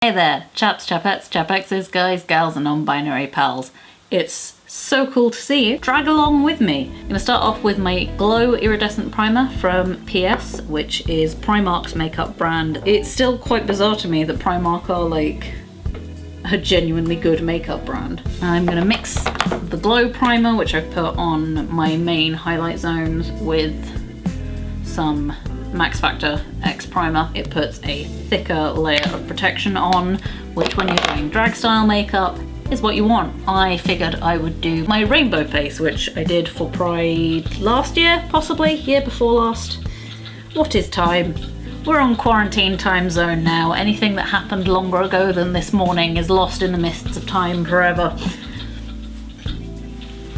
Hey there, chaps, chapettes, chapexes, guys, gals, and non-binary pals. It's so cool to see you. Drag along with me. I'm gonna start off with my Glow Iridescent Primer from PS, which is Primark's makeup brand. It's still quite bizarre to me that Primark are like a genuinely good makeup brand. I'm gonna mix the Glow Primer, which I've put on my main highlight zones, with some Max Factor X Primer. It puts a thicker layer of protection on, which when you're doing drag style makeup is what you want. I figured I would do my rainbow face, which I did for Pride last year, possibly, year before last. What is time? We're on quarantine time zone now. Anything that happened longer ago than this morning is lost in the mists of time forever.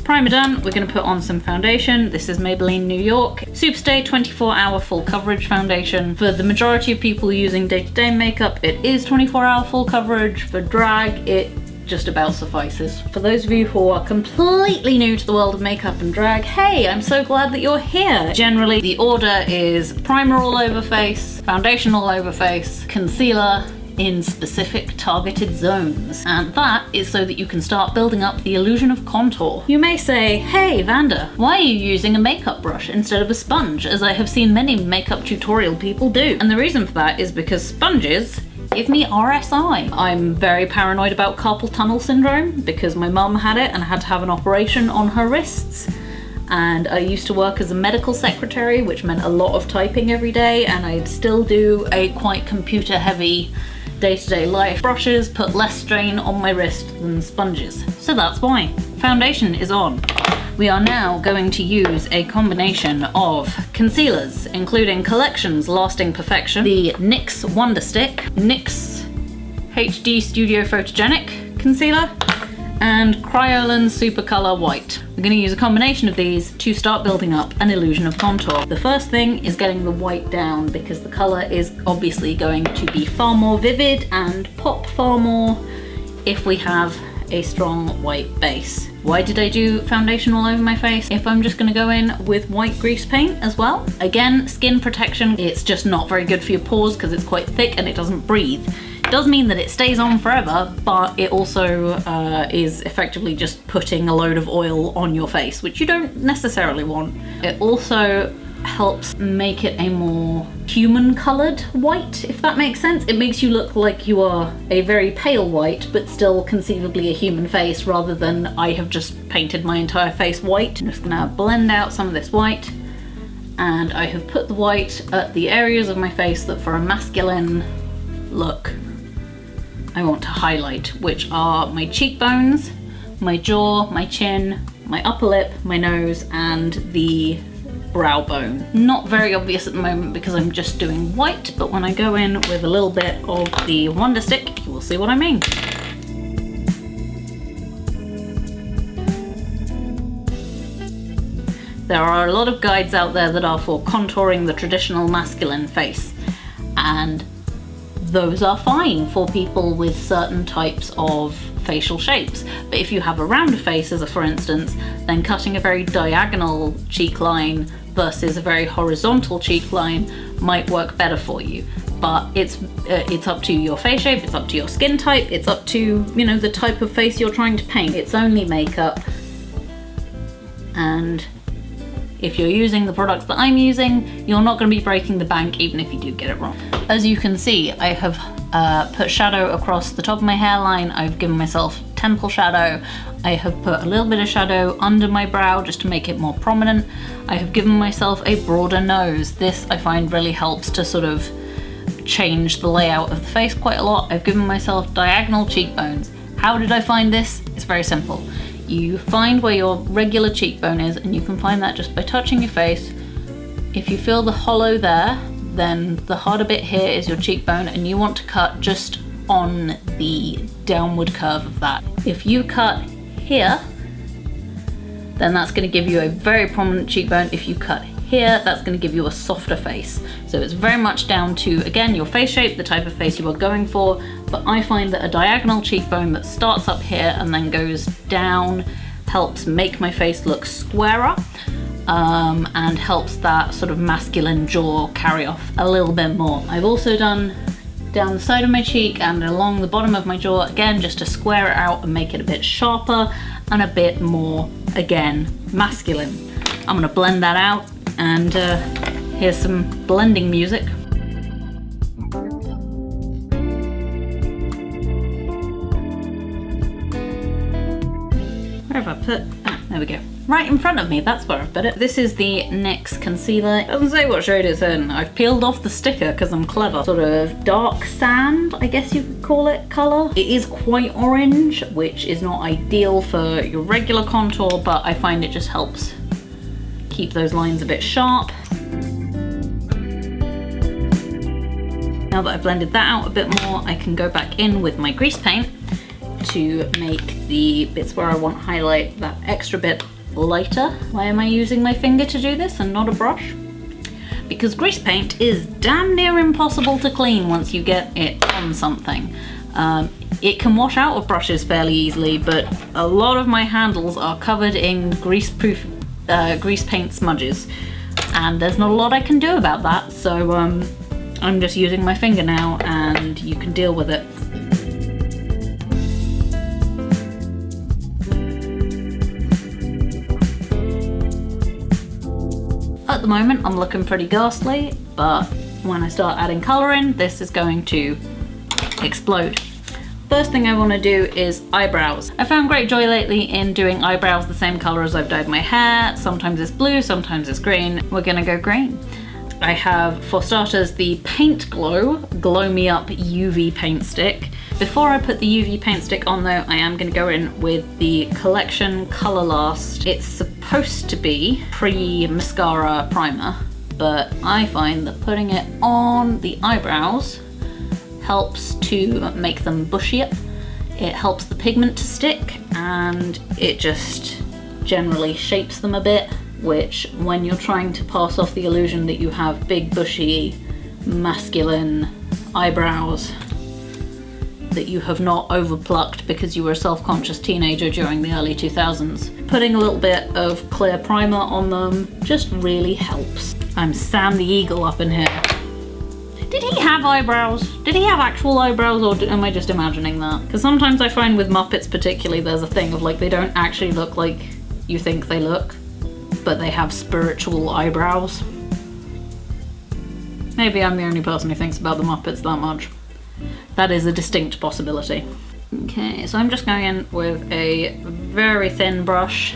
Primer done, we're going to put on some foundation. This is Maybelline New York Superstay 24-hour full coverage foundation. For the majority of people using day-to-day makeup, it is 24-hour full coverage. For drag, it just about suffices. For those of you who are completely new to the world of makeup and drag, hey, I'm so glad that you're here. Generally, the order is primer all over face, foundation all over face, concealer in specific targeted zones. And that is so that you can start building up the illusion of contour. You may say, hey Vander, why are you using a makeup brush instead of a sponge, as I have seen many makeup tutorial people do? And the reason for that is because sponges give me RSI. I'm very paranoid about carpal tunnel syndrome because my mum had it and had to have an operation on her wrists. And I used to work as a medical secretary, which meant a lot of typing every day, and I still do a quite computer heavy day-to-day life. Brushes put less strain on my wrist than sponges, so that's why. Foundation is on. We are now going to use a combination of concealers, including Collections Lasting Perfection, the NYX Wonder Stick, NYX HD Studio Photogenic Concealer, and Kryolan Super Color White. We're going to use a combination of these to start building up an illusion of contour. The first thing is getting the white down, because the color is obviously going to be far more vivid and pop far more if we have a strong white base. Why did I do foundation all over my face if I'm just going to go in with white grease paint as well? Again, skin protection, it's just not very good for your pores because it's quite thick and it doesn't breathe. Does mean that it stays on forever, but it also is effectively just putting a load of oil on your face, which you don't necessarily want. It also helps make it a more human colored white, if that makes sense. It makes you look like you are a very pale white, but still conceivably a human face, rather than I have just painted my entire face white. I'm just gonna blend out some of this white, and I have put the white at the areas of my face that for a masculine look I want to highlight, which are my cheekbones, my jaw, my chin, my upper lip, my nose, and the brow bone. Not very obvious at the moment because I'm just doing white, but when I go in with a little bit of the Wonder Stick, you will see what I mean. There are a lot of guides out there that are for contouring the traditional masculine face, and those are fine for people with certain types of facial shapes. But if you have a rounder face, as a for instance, then cutting a very diagonal cheek line versus a very horizontal cheek line might work better for you. But it's up to your face shape, it's up to your skin type, it's up to, you know, the type of face you're trying to paint. It's only makeup, and if you're using the products that I'm using, you're not going to be breaking the bank even if you do get it wrong. As you can see, I have put shadow across the top of my hairline. I've given myself temple shadow. I have put a little bit of shadow under my brow just to make it more prominent. I have given myself a broader nose. This I find really helps to sort of change the layout of the face quite a lot. I've given myself diagonal cheekbones. How did I find this? It's very simple. You find where your regular cheekbone is, and you can find that just by touching your face. If you feel the hollow there, then the harder bit here is your cheekbone, and you want to cut just on the downward curve of that. If you cut here, then that's going to give you a very prominent cheekbone. If you cut here, that's going to give you a softer face. So it's very much down to, again, your face shape, the type of face you are going for, but I find that a diagonal cheekbone that starts up here and then goes down helps make my face look squarer, and helps that sort of masculine jaw carry off a little bit more. I've also done down the side of my cheek and along the bottom of my jaw, again, just to square it out and make it a bit sharper and a bit more, again, masculine. I'm gonna blend that out, and here's some blending music. Where have I put? Ah, there we go. Right in front of me, that's where I've put it. This is the NYX concealer. It doesn't say what shade it's in. I've peeled off the sticker because I'm clever. Sort of dark sand, I guess you could call it, colour. It is quite orange, which is not ideal for your regular contour, but I find it just helps keep those lines a bit sharp. Now that I've blended that out a bit more, I can go back in with my grease paint to make the bits where I want highlight that extra bit lighter. Why am I using my finger to do this and not a brush? Because grease paint is damn near impossible to clean once you get it on something. It can wash out of brushes fairly easily, but a lot of my handles are covered in grease-proof grease paint smudges, and there's not a lot I can do about that, so I'm just using my finger now, and you can deal with it. At the moment, I'm looking pretty ghastly, but when I start adding colour in, this is going to explode. First thing I want to do is eyebrows. I found great joy lately in doing eyebrows the same colour as I've dyed my hair. Sometimes it's blue, sometimes it's green. We're gonna go green. I have, for starters, the Paint Glow Me Up UV paint stick. Before I put the UV paint stick on though, I am going to go in with the Collection Colour Last. It's supposed to be pre-mascara primer, but I find that putting it on the eyebrows helps to make them bushier. It helps the pigment to stick, and it just generally shapes them a bit, which when you're trying to pass off the illusion that you have big, bushy, masculine eyebrows that you have not overplucked because you were a self-conscious teenager during the early 2000s. Putting a little bit of clear primer on them just really helps. I'm Sam the Eagle up in here. Did he have eyebrows? Did he have actual eyebrows, or am I just imagining that? Because sometimes I find with Muppets particularly there's a thing of like they don't actually look like you think they look, but they have spiritual eyebrows. Maybe I'm the only person who thinks about the Muppets that much. That is a distinct possibility. Okay, so I'm just going in with a very thin brush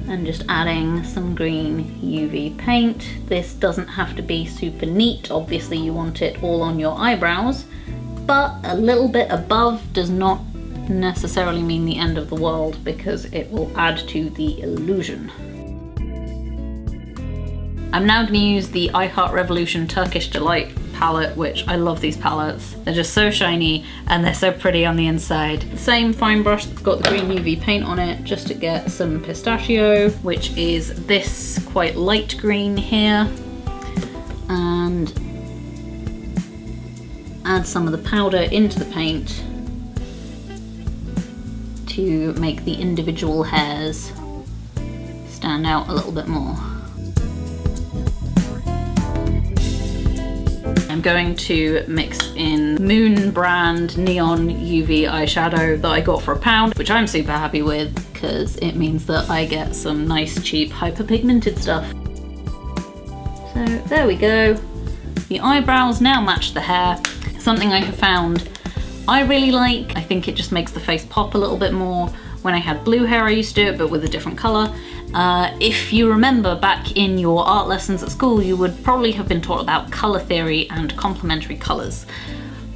and just adding some green UV paint. This doesn't have to be super neat. Obviously you want it all on your eyebrows, but a little bit above does not necessarily mean the end of the world because it will add to the illusion. I'm now going to use the I Heart Revolution Turkish Delight palette, which I love these palettes. They're just so shiny and they're so pretty on the inside. The same fine brush that's got the green UV paint on it, just to get some pistachio, which is this quite light green here, and add some of the powder into the paint to make the individual hairs stand out a little bit more. I'm going to mix in Moon brand neon UV eyeshadow that I got for £1, which I'm super happy with because it means that I get some nice cheap hyperpigmented stuff. So there we go. The eyebrows now match the hair. Something I have found I really like. I think it just makes the face pop a little bit more. When I had blue hair I used to do it, but with a different colour. If you remember back in your art lessons at school, you would probably have been taught about colour theory and complementary colours.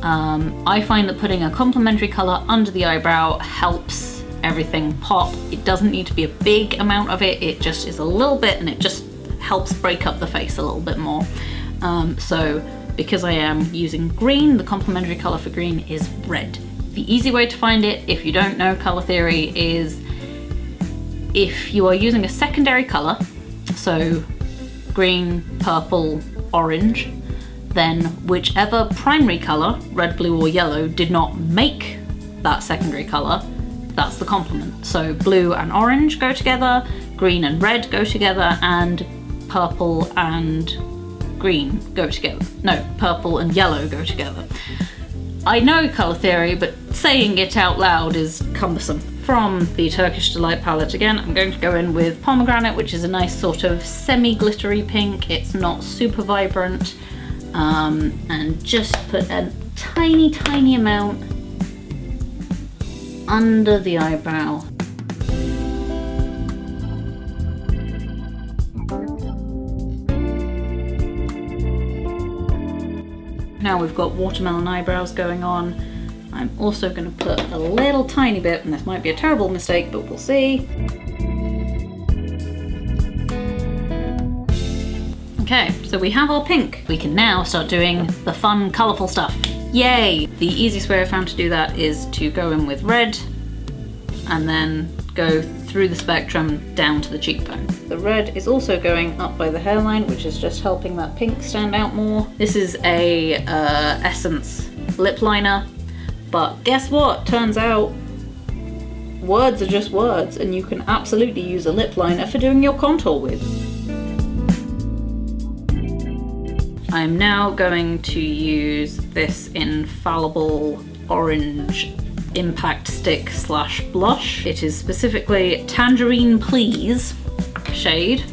I find that putting a complementary colour under the eyebrow helps everything pop. It doesn't need to be a big amount of it, it just is a little bit, and it just helps break up the face a little bit more. So because I am using green, the complementary colour for green is red. The easy way to find it, if you don't know colour theory, is if you are using a secondary colour, so green, purple, orange, then whichever primary colour, red, blue or yellow, did not make that secondary colour, that's the complement. So blue and orange go together, green and red go together, and purple and green go together. No, purple and yellow go together. I know colour theory, but saying it out loud is cumbersome. From the Turkish Delight palette again, I'm going to go in with Pomegranate, which is a nice sort of semi-glittery pink. It's not super vibrant. And just put a tiny amount under the eyebrow. Now we've got watermelon eyebrows going on. I'm also going to put a little tiny bit, and this might be a terrible mistake, but we'll see. Okay, so we have our pink. We can now start doing the fun, colourful stuff. Yay! The easiest way I found to do that is to go in with red and then go through the spectrum down to the cheekbone. The red is also going up by the hairline, which is just helping that pink stand out more. This is a Essence lip liner, but guess what? Turns out words are just words, and you can absolutely use a lip liner for doing your contour with. I'm now going to use this infallible orange impact stick slash blush. It is specifically Tangerine Please shade,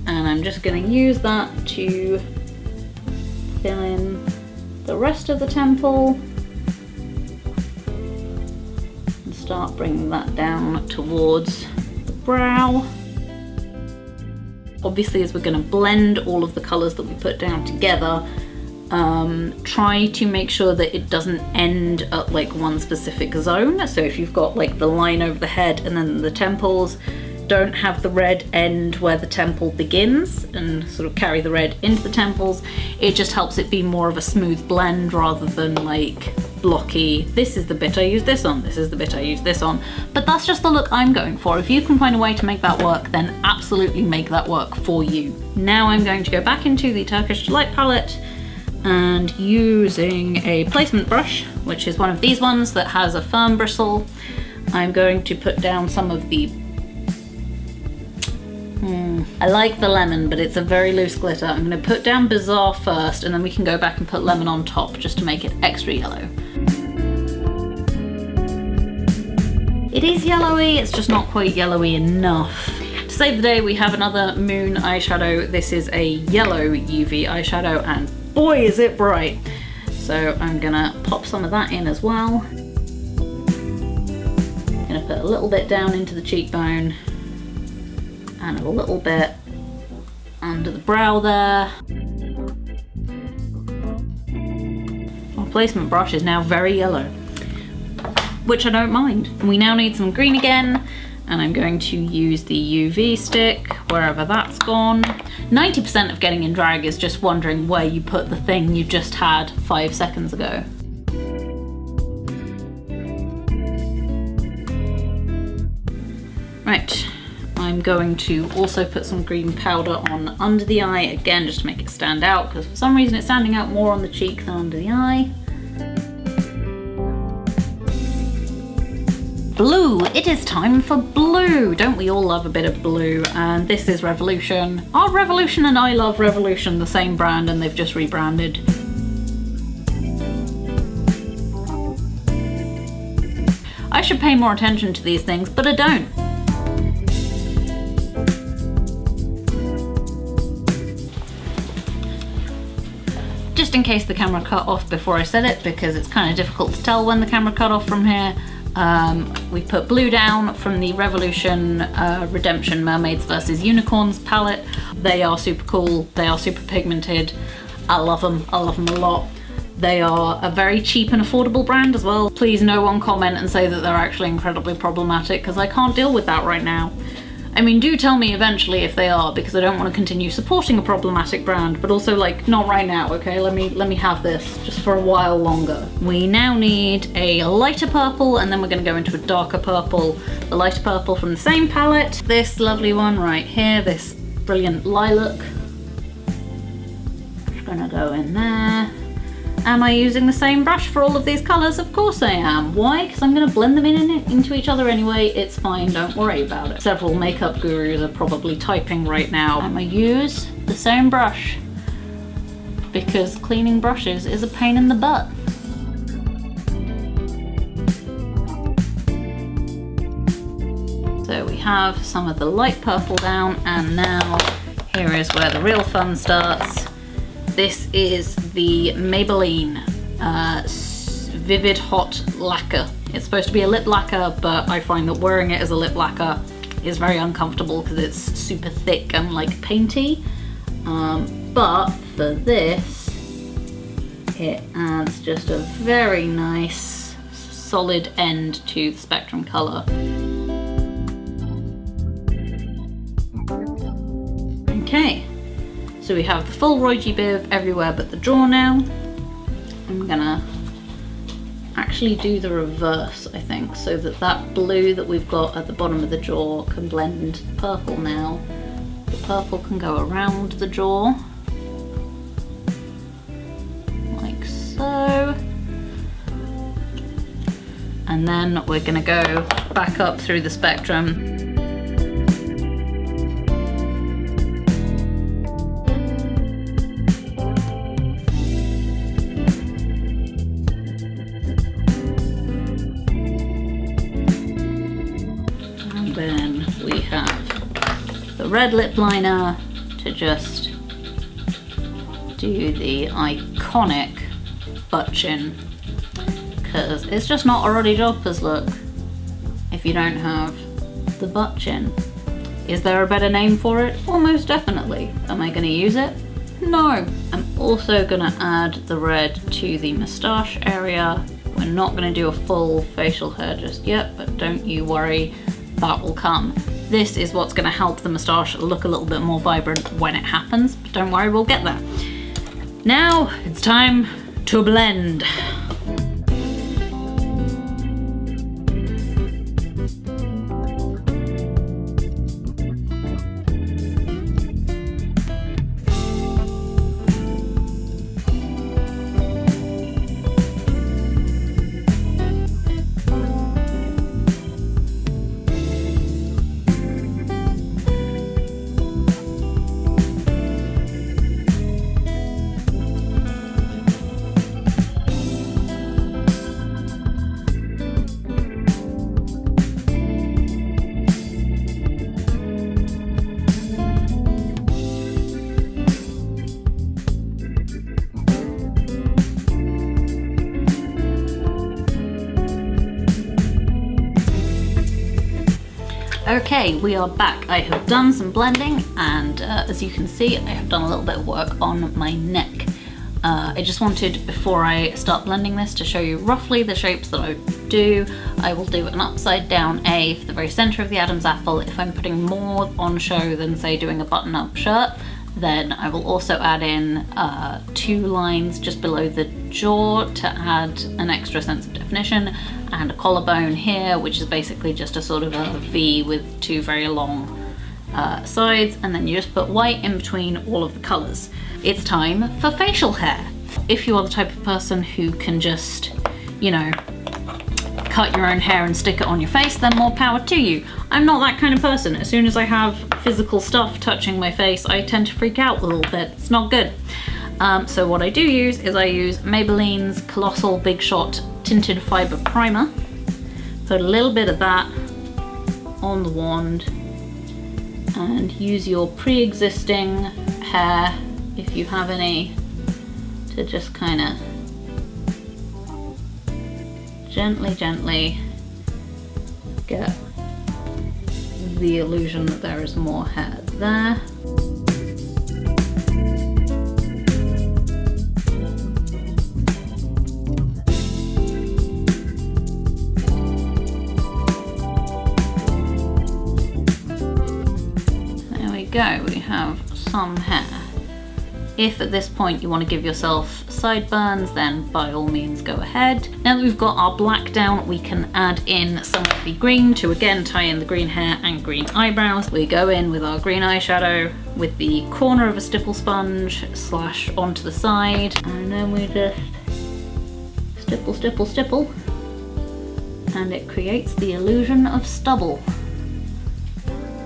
and I'm just going to use that to fill in the rest of the temple and start bringing that down towards the brow. Obviously, as we're going to blend all of the colours that we put down together, try to make sure that it doesn't end at like one specific zone. So if you've got like the line over the head and then the temples, don't have the red end where the temple begins and sort of carry the red into the temples. It just helps it be more of a smooth blend rather than like blocky. This is the bit I use this on, this is the bit I use this on. But that's just the look I'm going for. If you can find a way to make that work, then absolutely make that work for you. Now I'm going to go back into the Turkish Delight palette and using a placement brush, which is one of these ones that has a firm bristle, I'm going to put down some of the I like the lemon, but it's a very loose glitter. I'm going to put down Bizarre first, and then we can go back and put lemon on top just to make it extra yellow. It is yellowy, it's just not quite yellowy enough. To save the day, we have another moon eyeshadow. This is a yellow UV eyeshadow, and boy is it bright. So I'm gonna pop some of that in as well. Gonna put a little bit down into the cheekbone and a little bit under the brow there. Our placement brush is now very yellow, which I don't mind. We now need some green again, and I'm going to use the UV stick wherever that's gone. 90% of getting in drag is just wondering where you put the thing you just had 5 seconds ago. Right, I'm going to also put some green powder on under the eye, again just to make it stand out, because for some reason it's standing out more on the cheek than under the eye. Blue, it is time for blue. Don't we all love a bit of blue? And this is Revolution. Are Revolution and I Love Revolution the same brand and they've just rebranded? I should pay more attention to these things, but I don't. Just in case the camera cut off before I said it, because it's kind of difficult to tell when the camera cut off from here, we put blue down from the Revolution Redemption Mermaids vs Unicorns palette. They are super cool, they are super pigmented. I love them a lot. They are a very cheap and affordable brand as well. Please no one comment and say that they're actually incredibly problematic, because I can't deal with that right now. I mean, do tell me eventually if they are, because I don't want to continue supporting a problematic brand, but also like not right now, okay? Let me have this just for a while longer. We now need a lighter purple, and then we're going to go into a darker purple. The lighter purple from the same palette, this lovely one right here, this brilliant lilac. Just gonna go in there. Am I using the same brush for all of these colours? Of course I am. Why? Because I'm going to blend them into each other anyway. It's fine, don't worry about it. Several makeup gurus are probably typing right now. I'm going to use the same brush because cleaning brushes is a pain in the butt. So we have some of the light purple down, and now here is where the real fun starts. This is the Maybelline Vivid Hot Lacquer. It's supposed to be a lip lacquer, but I find that wearing it as a lip lacquer is very uncomfortable because it's super thick and like painty. But for this, it adds just a very nice solid end to the Spectrum colour. Okay, so we have the full Roddy Jodphurs everywhere but the jaw now. I'm gonna actually do the reverse, I think, so that that blue that we've got at the bottom of the jaw can blend into the purple now. The purple can go around the jaw, like so. And then we're gonna go back up through the Spectrum. Then we have the red lip liner to just do the iconic butt chin, because it's just not a Roddy Jodphurs look if you don't have the butt chin. Is there a better name for it? Almost definitely. Am I going to use it? No. I'm also going to add the red to the moustache area. We're not going to do a full facial hair just yet, but don't you worry. That will come. This is what's going to help the moustache look a little bit more vibrant when it happens, but don't worry, we'll get there. Now it's time to blend. Okay, we are back. I have done some blending, and as you can see, I have done a little bit of work on my neck. I just wanted, before I start blending this, to show you roughly the shapes that I do. I will do an upside down A for the very center of the Adam's apple. If I'm putting more on show than, say, doing a button-up shirt, then I will also add in 2 lines just below the jaw to add an extra sense of definition, and a collarbone here, which is basically just a sort of a V with 2 very long sides, and then you just put white in between all of the colors. It's time for facial hair. If you are the type of person who can just, you know, cut your own hair and stick it on your face, then more power to you. I'm not that kind of person. As soon as I have physical stuff touching my face, I tend to freak out a little bit. It's not good. So what I do use is I use Maybelline's Colossal Big Shot Tinted Fiber Primer. Put a little bit of that on the wand and use your pre-existing hair, if you have any, to just kind of gently get the illusion that there is more hair there. There we go, we have some hair. If at this point you want to give yourself sideburns, then by all means go ahead. Now that we've got our black down, we can add in some of the green to again tie in the green hair and green eyebrows. We go in with our green eyeshadow with the corner of a stipple sponge slash onto the side, and then we just stipple, and it creates the illusion of stubble.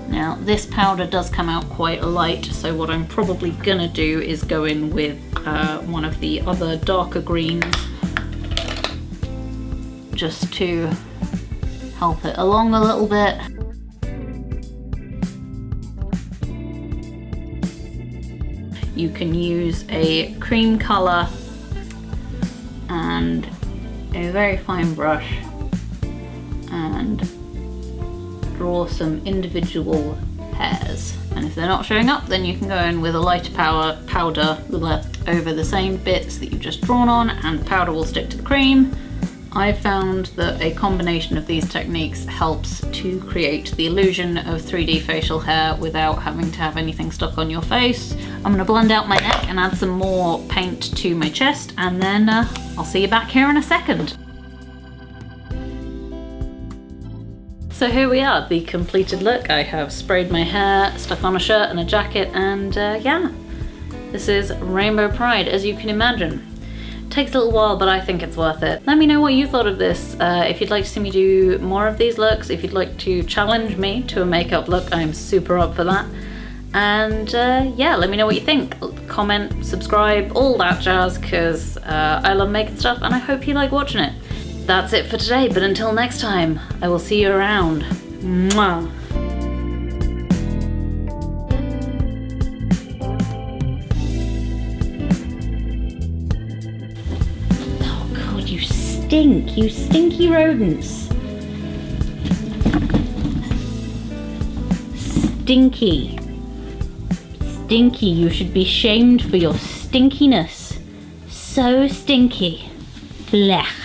Now this powder does come out quite light, so what I'm probably gonna do is go in with one of the other darker greens just to help it along a little bit. You can use a cream color and a very fine brush and draw some individual hairs. And if they're not showing up, then you can go in with a lighter powder over the same bits that you've just drawn on, and the powder will stick to the cream. I found that a combination of these techniques helps to create the illusion of 3D facial hair without having to have anything stuck on your face. I'm gonna blend out my neck and add some more paint to my chest, and then I'll see you back here in a second. So here we are, the completed look. I have sprayed my hair, stuck on a shirt and a jacket, and yeah, this is Rainbow Pride, as you can imagine. Takes a little while, but I think it's worth it. Let me know what you thought of this. If you'd like to see me do more of these looks, if you'd like to challenge me to a makeup look, I'm super up for that. And yeah, let me know what you think. Comment, subscribe, all that jazz, because I love making stuff and I hope you like watching it. That's it for today, but until next time, I will see you around. Mwah. You stinky rodents. Stinky. Stinky, you should be shamed for your stinkiness. So stinky. Blech.